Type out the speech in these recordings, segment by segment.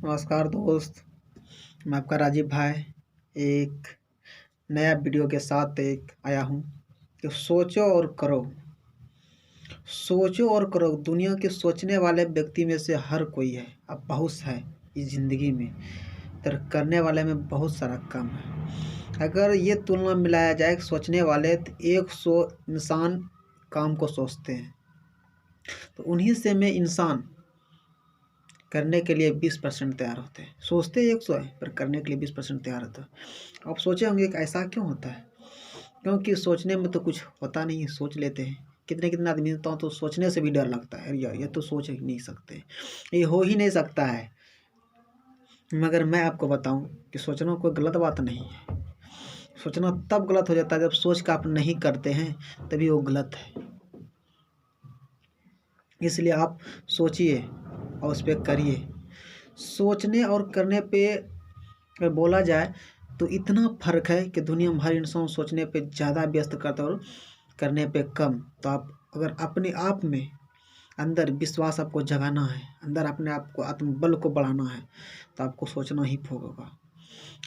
नमस्कार दोस्त, मैं आपका राजीव भाई एक नया वीडियो के साथ आया हूँ कि सोचो और करो। सोचो और करो। दुनिया के सोचने वाले व्यक्ति में से हर कोई है, अब बहुत है इस ज़िंदगी में, पर करने वाले में बहुत सारा कम है। अगर ये तुलना मिलाया जाए सोचने वाले तो 100 इंसान काम को सोचते हैं, तो उन्हीं से में इंसान करने के लिए 20% तैयार होते हैं। सोचते 100 है पर करने के लिए 20% तैयार होता है। आप सोचे होंगे कि ऐसा क्यों होता है? क्योंकि सोचने में तो कुछ होता नहीं है, सोच लेते हैं। कितने आदमी मिलता हूँ तो सोचने से भी डर लगता है, यार ये तो सोच ही नहीं सकते, ये हो ही नहीं सकता है। मगर मैं आपको बताऊं कि सोचना कोई गलत बात नहीं है। सोचना तब गलत हो जाता है जब सोच का आप नहीं करते हैं, तभी वो गलत है। इसलिए आप सोचिए और उस पर करिए। सोचने और करने पे अगर बोला जाए तो इतना फ़र्क है कि दुनिया में हर इंसान सोचने पे ज़्यादा व्यस्त करता है और करने पे कम। तो आप अगर अपने आप में अंदर विश्वास आपको जगाना है, अंदर अपने आप को आत्मबल को बढ़ाना है, तो आपको सोचना ही होगा।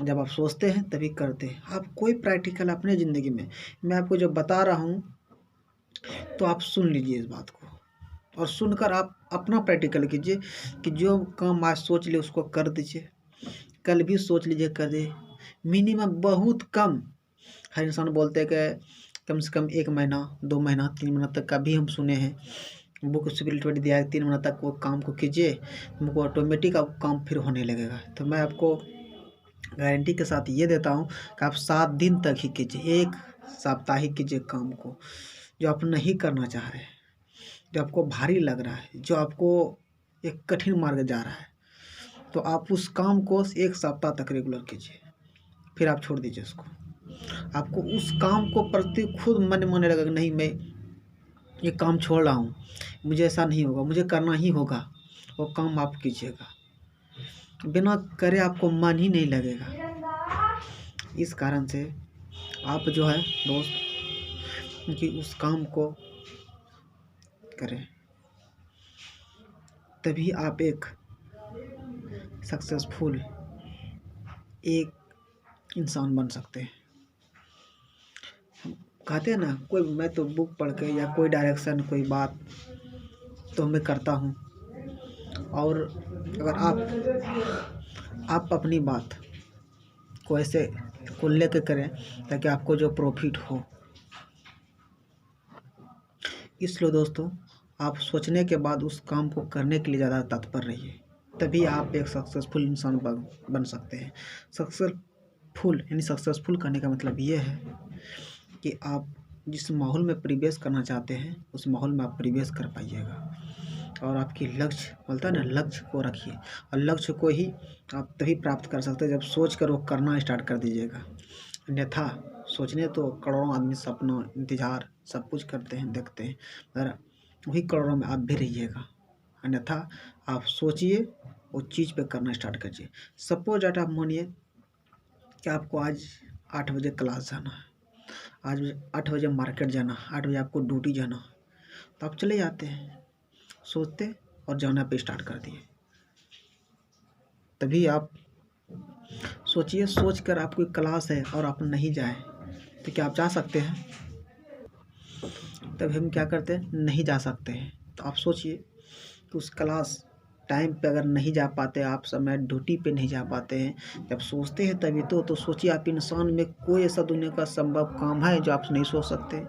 जब आप सोचते हैं तभी करते हैं। आप कोई प्रैक्टिकल अपने ज़िंदगी में मैं आपको जो बता रहा हूँ तो आप सुन लीजिए इस बात को, और सुनकर आप अपना प्रैक्टिकल कीजिए कि जो काम आज सोच लिए उसको कर दीजिए, कल भी सोच लीजिए कर दे। मिनिमम बहुत कम, हर इंसान बोलते हैं कि कम से कम 1 महीना 2 महीना 3 महीना तक का भी हम सुने हैं। बुक स्पिरिचुअलिटी दिया है 3 महीना तक वो काम को कीजिए, तुमको ऑटोमेटिक आप काम फिर होने लगेगा। तो मैं आपको गारंटी के साथ ये देता हूँ कि आप 7 दिन तक ही कीजिए, 1 साप्ताहिक कीजिए काम को जो आप नहीं करना चाह रहे हैं, जो आपको भारी लग रहा है, जो आपको एक कठिन मार्ग जा रहा है, तो आप उस काम को 1 सप्ताह तक रेगुलर कीजिए, फिर आप छोड़ दीजिए उसको। आपको उस काम को प्रति खुद मन में होने लगेगा, नहीं मैं ये काम छोड़ रहा हूँ, मुझे ऐसा नहीं होगा, मुझे करना ही होगा। वो काम आप कीजिएगा, बिना करे आपको मन ही नहीं लगेगा। इस कारण से आप जो है दोस्त कि उस काम को करें, तभी आप एक सक्सेसफुल एक इंसान बन सकते हैं। कहते हैं ना, कोई मैं तो बुक पढ़ के या कोई डायरेक्शन कोई बात तो मैं करता हूँ, और अगर आप अपनी बात को ऐसे को लेके करें ताकि आपको जो प्रॉफिट हो। इसलिए दोस्तों आप सोचने के बाद उस काम को करने के लिए ज़्यादा तत्पर रहिए, तभी आप एक सक्सेसफुल इंसान बन सकते हैं। सक्सेसफुल करने का मतलब ये है कि आप जिस माहौल में प्रवेश करना चाहते हैं उस माहौल में आप प्रवेश कर पाइएगा, और आपकी लक्ष्य बोलता है ना, लक्ष्य को रखिए, और लक्ष्य को ही आप तभी प्राप्त कर सकते हैं जब सोच कर वो करना स्टार्ट कर दीजिएगा। अन्यथा सोचने तो करोड़ों आदमी सपना इंतज़ार सब कुछ करते हैं, देखते हैं, मगर वही करोड़ों में आप भी रहिएगा। अन्यथा आप सोचिए, वो चीज़ पे करना स्टार्ट कीजिए। सपोज डेट आप मानिए कि आपको आज 8 बजे क्लास जाना है, आज 8 बजे मार्केट जाना, 8 बजे आपको ड्यूटी जाना, तो आप चले जाते हैं सोचते और जाना पे स्टार्ट कर दिए। तभी आप सोचिए, सोच कर आपकी क्लास है और आप नहीं जाए तो क्या आप जा सकते हैं? तभी हम क्या करते हैं, नहीं जा सकते हैं। तो आप सोचिए कि उस क्लास टाइम पे अगर नहीं जा पाते, आप समय ड्यूटी पे नहीं जा पाते हैं, जब सोचते हैं तभी तो सोचिए आप इंसान में कोई ऐसा दुनिया का संभव काम है जो आप नहीं सोच सकते,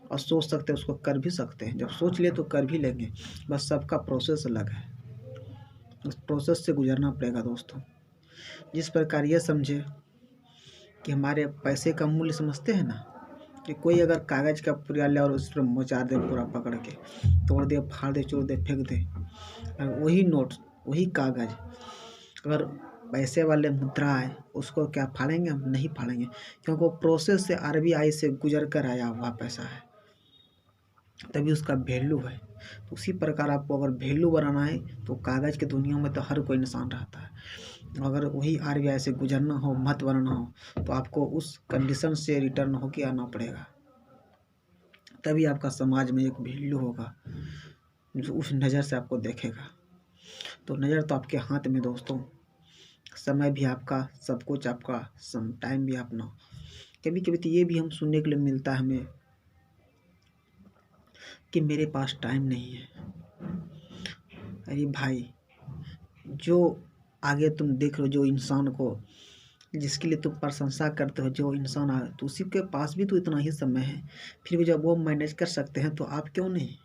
और सोच सकते हैं उसको कर भी सकते हैं। जब सोच लिए तो कर भी लेंगे, बस सबका प्रोसेस अलग है, उस प्रोसेस से गुजरना पड़ेगा दोस्तों। जिस प्रकार ये समझे कि हमारे पैसे का मूल्य समझते हैं ना, कि कोई अगर कागज़ का पुड़िया ले और उस पर मोचा दे, पूरा पकड़ के तोड़ दे, फाड़ दे, चोर दे, फेंक दे, और वही नोट वही कागज़ अगर पैसे वाले मुद्रा है उसको क्या फाड़ेंगे? हम नहीं फाड़ेंगे, क्योंकि वो प्रोसेस से RBI से गुजर कर आया हुआ पैसा है, तभी उसका वैल्यू है। तो उसी प्रकार आपको अगर वैल्यू बनाना है तो कागज़ की दुनिया में तो हर कोई इंसान रहता है, अगर वही RBI से गुजरना हो, मत बनना हो, तो आपको उस कंडीशन से रिटर्न होके आना पड़ेगा। तभी आपका समाज में एक वैल्यू होगा, जो उस नज़र से आपको देखेगा। तो नज़र तो आपके हाथ में दोस्तों, समय भी आपका, सब कुछ आपका, टाइम भी अपना। कभी कभी तो ये भी हम सुनने के लिए मिलता है हमें कि मेरे पास टाइम नहीं है। अरे भाई, जो आगे तुम देख रहे हो, जो इंसान को, जिसके लिए तुम प्रशंसा करते हो, जो इंसान तो उसी के पास भी तो इतना ही समय है। फिर भी जब वो मैनेज कर सकते हैं तो आप क्यों नहीं?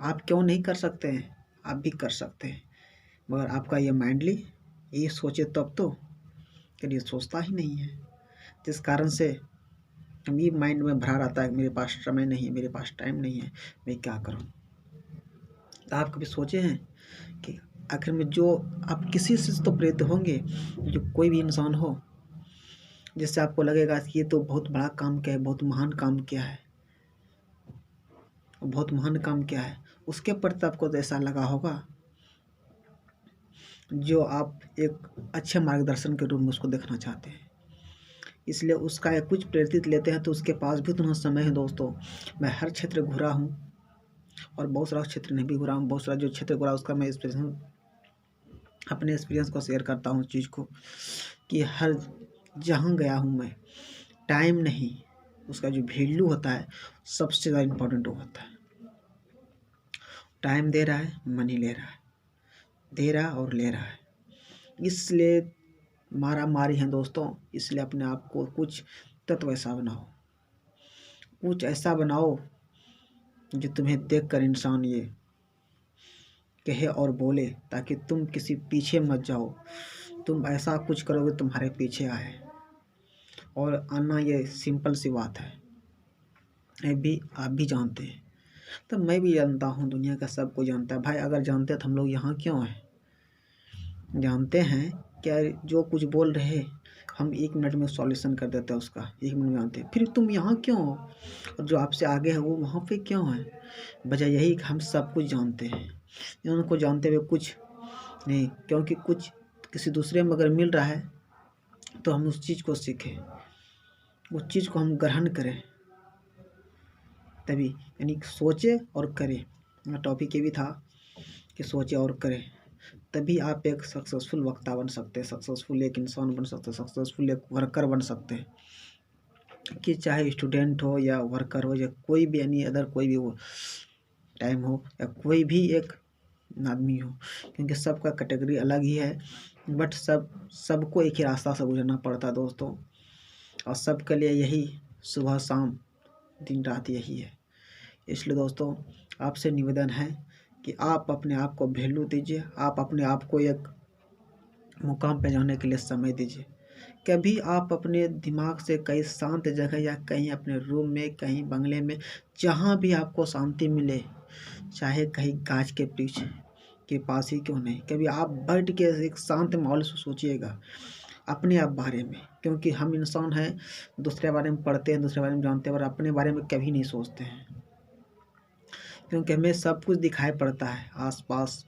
आप क्यों नहीं कर सकते हैं? आप भी कर सकते हैं, मगर आपका ये माइंडली ये सोचे तब तो, ये सोचता ही नहीं है, जिस कारण से हम ये माइंड में भरा रहता है मेरे पास समय नहीं है, मेरे पास टाइम नहीं है, मैं क्या करूं। तो आप कभी सोचे हैं कि आखिर में जो आप किसी से तो प्रेरित होंगे, जो कोई भी इंसान हो जिससे आपको लगेगा कि ये तो बहुत बड़ा काम किया है, बहुत महान काम किया है, बहुत महान काम किया है, उसके प्रति आपको तो ऐसा लगा होगा जो आप एक अच्छे मार्गदर्शन के रूप में उसको देखना चाहते हैं। इसलिए उसका या कुछ प्रेरित लेते हैं तो उसके पास भी उतना समय है दोस्तों। मैं हर क्षेत्र घुरा हूँ और बहुत सारा क्षेत्र नहीं भी घुरा हूँ, बहुत सारा जो क्षेत्र घुरा उसका मैं अपने एक्सपीरियंस को शेयर करता हूँ, उस चीज़ को कि हर जहाँ गया हूँ मैं, टाइम नहीं, उसका जो वैल्यू होता है सबसे ज़्यादा इम्पोर्टेंट वो होता है। टाइम दे रहा है, मनी ले रहा है, दे रहा और ले रहा है, इसलिए मारा मारी है दोस्तों। इसलिए अपने आप को कुछ तत्व ऐसा बनाओ, कुछ ऐसा बनाओ जो तुम्हें देखकर इंसान ये कहे और बोले, ताकि तुम किसी पीछे मत जाओ। तुम ऐसा कुछ करोगे तुम्हारे पीछे आए, और आना ये सिंपल सी बात है, ये भी आप भी जानते हैं, तो मैं भी जानता हूँ, दुनिया का सब कोई जानता है। भाई अगर जानते तो हम लोग यहाँ क्यों हैं? जानते हैं क्या? जो कुछ बोल रहे हम 1 मिनट में सॉल्यूशन कर देते हैं उसका, 1 मिनट में जानते हैं, फिर तुम यहाँ क्यों हो और जो आपसे आगे है वो वहाँ पे क्यों है? वजह यही कि हम सब कुछ जानते हैं, उनको जानते हुए कुछ नहीं, क्योंकि कुछ किसी दूसरे में अगर मिल रहा है तो हम उस चीज़ को सीखें, उस चीज़ को हम ग्रहण करें, तभी यानी सोचे और करें। टॉपिक ये भी था कि सोचे और करें, तभी आप एक सक्सेसफुल वक्ता बन सकते हैं, सक्सेसफुल एक इंसान बन सकते हैं, सक्सेसफुल एक वर्कर बन सकते हैं। कि चाहे स्टूडेंट हो या वर्कर हो या कोई भी यानी अदर कोई भी हो, टाइम हो या कोई भी एक आदमी हो, क्योंकि सबका कैटेगरी अलग ही है, बट सबको एक ही रास्ता से गुजरना पड़ता है दोस्तों। और सबके लिए यही सुबह शाम दिन रात यही है। इसलिए दोस्तों आपसे निवेदन है कि आप अपने आप को वैल्यू दीजिए, आप अपने आप को एक मुकाम पे जाने के लिए समय दीजिए। कभी आप अपने दिमाग से कहीं शांत जगह या कहीं अपने रूम में, कहीं बंगले में, जहाँ भी आपको शांति मिले, चाहे कहीं गाछ के वृक्ष के पास ही क्यों नहीं, कभी आप बैठ के एक शांत माहौल से सोचिएगा अपने आप बारे में। क्योंकि हम इंसान हैं, दूसरे बारे में पढ़ते हैं, दूसरे बारे में जानते हैं, और अपने बारे में कभी नहीं सोचते हैं, क्योंकि हमें सब कुछ दिखाई पड़ता है आसपास,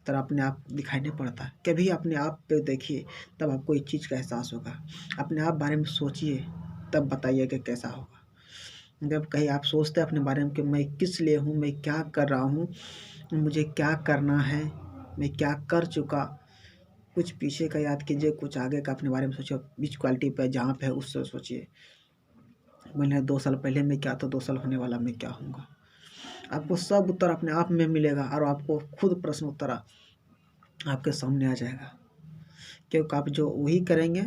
तरह अपने आप दिखाई नहीं पड़ता। कभी अपने आप पे देखिए, तब आपको इस चीज़ का एहसास होगा। अपने आप बारे में सोचिए, तब बताइए कि कैसा होगा। जब कहीं आप सोचते हैं अपने बारे में कि मैं किस लिए हूँ, मैं क्या कर रहा हूँ, मुझे क्या करना है, मैं क्या कर चुका, कुछ पीछे का याद कीजिए, कुछ आगे का अपने बारे में सोचिए, बीच क्वालिटी पे जहाँ पे है उससे सोचिए। मैंने 2 साल पहले मैं क्या था, 2 साल होने वाला मैं क्या हूँगा। आपको सब उत्तर अपने आप में मिलेगा, और आपको खुद प्रश्न उत्तर आपके सामने आ जाएगा, क्योंकि आप जो वही करेंगे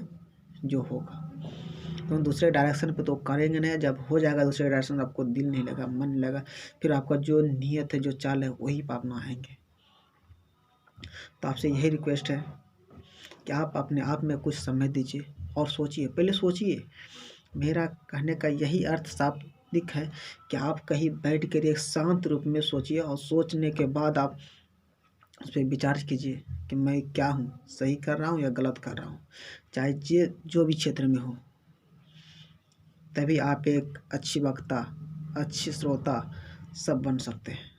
जो होगा। तो दूसरे डायरेक्शन पे तो करेंगे नहीं, जब हो जाएगा दूसरे डायरेक्शन आपको दिल नहीं लगा, मन नहीं लगा, फिर आपका जो नीयत है, जो चाल है, वही पे अपना आएंगे। तो आपसे यही रिक्वेस्ट है कि आप अपने आप में कुछ समय दीजिए और सोचिए, पहले सोचिए। मेरा कहने का यही अर्थ शाब्दिक है कि आप कहीं बैठ कर एक शांत रूप में सोचिए, और सोचने के बाद आप उस पर विचार कीजिए कि मैं क्या हूँ, सही कर रहा हूँ या गलत कर रहा हूँ, चाहे जो भी क्षेत्र में हो। तभी आप एक अच्छी वक्ता, अच्छी श्रोता सब बन सकते हैं।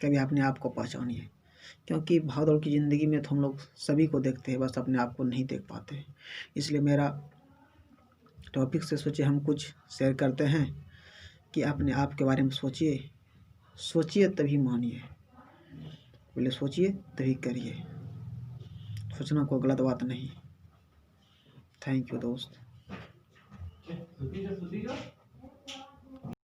कभी अपने आप को पहचानिए, क्योंकि भागदौड़ की ज़िंदगी में तो हम लोग सभी को देखते हैं, बस अपने आप को नहीं देख पाते। इसलिए मेरा टॉपिक से सोचिए हम कुछ शेयर करते हैं कि अपने आप के बारे में सोचिए, सोचिए तभी मानिए। पहले सोचिए तभी करिए, सोचना कोई गलत बात नहीं। थैंक यू दोस्त।